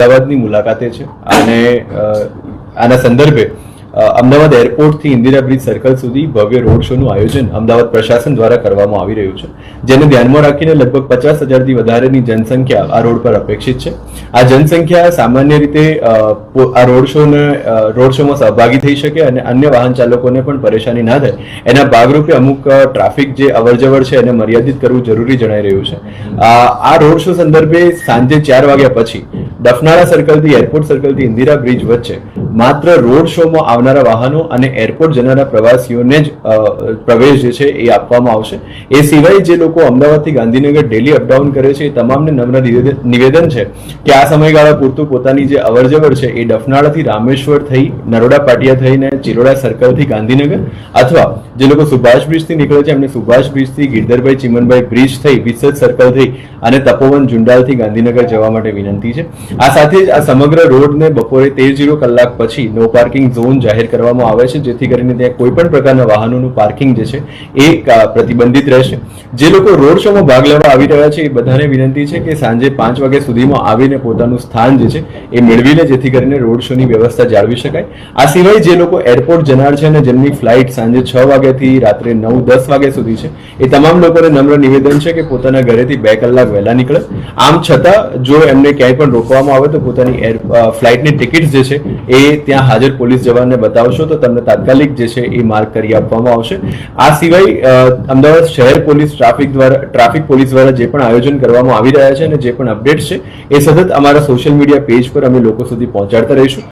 અમદાવાદની મુલાકાતે છે અને આના સંદર્ભે અમદાવાદ એરપોર્ટથી ઇન્દિરા બ્રિજ સર્કલ સુધી ભવ્ય રોડ શોનું આયોજન અમદાવાદ પ્રશાસન દ્વારા કરવામાં આવી રહ્યું છે, જેને ધ્યાનમાં રાખીને લગભગ 50,000થી વધારેની જનસંખ્યા આ રોડ પર અપેક્ષિત છે. આ જનસંખ્યા સામાન્ય રીતે આ રોડ શોમાં સહભાગી થઈ શકે અને અન્ય વાહન ચાલકોને પણ પરેશાની ના થાય એના ભાગરૂપે અમુક ટ્રાફિક જે અવરજવર છે એને મર્યાદિત કરવું જરૂરી જણાઈ રહ્યું છે. આ રોડ શો સંદર્ભે સાંજે 4 વાગ્યા પછી ડફનાળા સર્કલથી એરપોર્ટ સર્કલથી ઇન્દિરા બ્રિજ વચ્ચે માત્ર રોડ શોમાં આવનારા વાહનો અને એરપોર્ટ જનારા પ્રવાસીઓને જ પ્રવેશ જે છે એ આપવામાં આવશે. એ સિવાય જે લોકો અમદાવાદથી ગાંધીનગર ડેલી અપડાઉન કરે છે એ તમામને નમ્ર નિવેદન છે કે આ સમયગાળા પૂરતું પોતાની જે અવરજવર છે એ ડફનાળાથી રામેશ્વર થઈ, નરોડા પાટિયા થઈને ચિલોડા સર્કલથી ગાંધીનગર અથવા જે લોકો સુભાષ બ્રિજથી નીકળે છે એમને સુભાષ બ્રિજથી ગિરધરભાઈ ચિમનભાઈ બ્રિજ થઈ, વિસદ સર્કલ થઈ અને તપોવન જુંડાલથી ગાંધીનગર જવા માટે વિનંતી છે. આ સાથે જ આ સમગ્ર રોડને બપોરે 13:00 કલાક પછી નો પાર્કિંગ ઝોન જાહેર કરવામાં આવે છે, જેથી કરીને ત્યાં કોઈ પણ પ્રકારના વાહનોનું પાર્કિંગ જે છે એ પ્રતિબંધિત રહેશે. જે લોકો રોડ શોમાં ભાગ લેવા આવી રહ્યા છે એ બધાને વિનંતી છે કે સાંજે 5 વાગ્યા સુધીમાં આવીને પોતાનું સ્થાન જે છે એ મેળવી લે, જેથી કરીને રોડ શોની વ્યવસ્થા જાળવી શકાય. આ સિવાય જે લોકો એરપોર્ટ જનાર છે અને જેમની ફ્લાઇટ સાંજે 6 વાગ્યાથી રાત્રે 9-10 વાગ્યા સુધી છે એ તમામ લોકોને નમ્ર નિવેદન છે કે પોતાના ઘરેથી 2 કલાક વહેલા નીકળે. આમ છતાં જો એમને ક્યાંય પણ રોકવામાં આવે તો પોતાની ફ્લાઇટની ટિકિટ જે છે એ ત્યાં હાજર પોલીસ જવાનને બતાવશો તો તમને તાત્કાલિક જે છે એ માર્ક કરી આપવામાં આવશે. આ સિવાય અમદાવાદ શહેર પોલીસ ટ્રાફિક પોલીસ દ્વારા જે પણ આયોજન કરવામાં આવી રહ્યા છે અને જે પણ અપડેટ્સ છે એ સતત અમારા સોશિયલ મીડિયા પેજ પર અમે લોકો સુધી પહોંચાડતા રહીશું.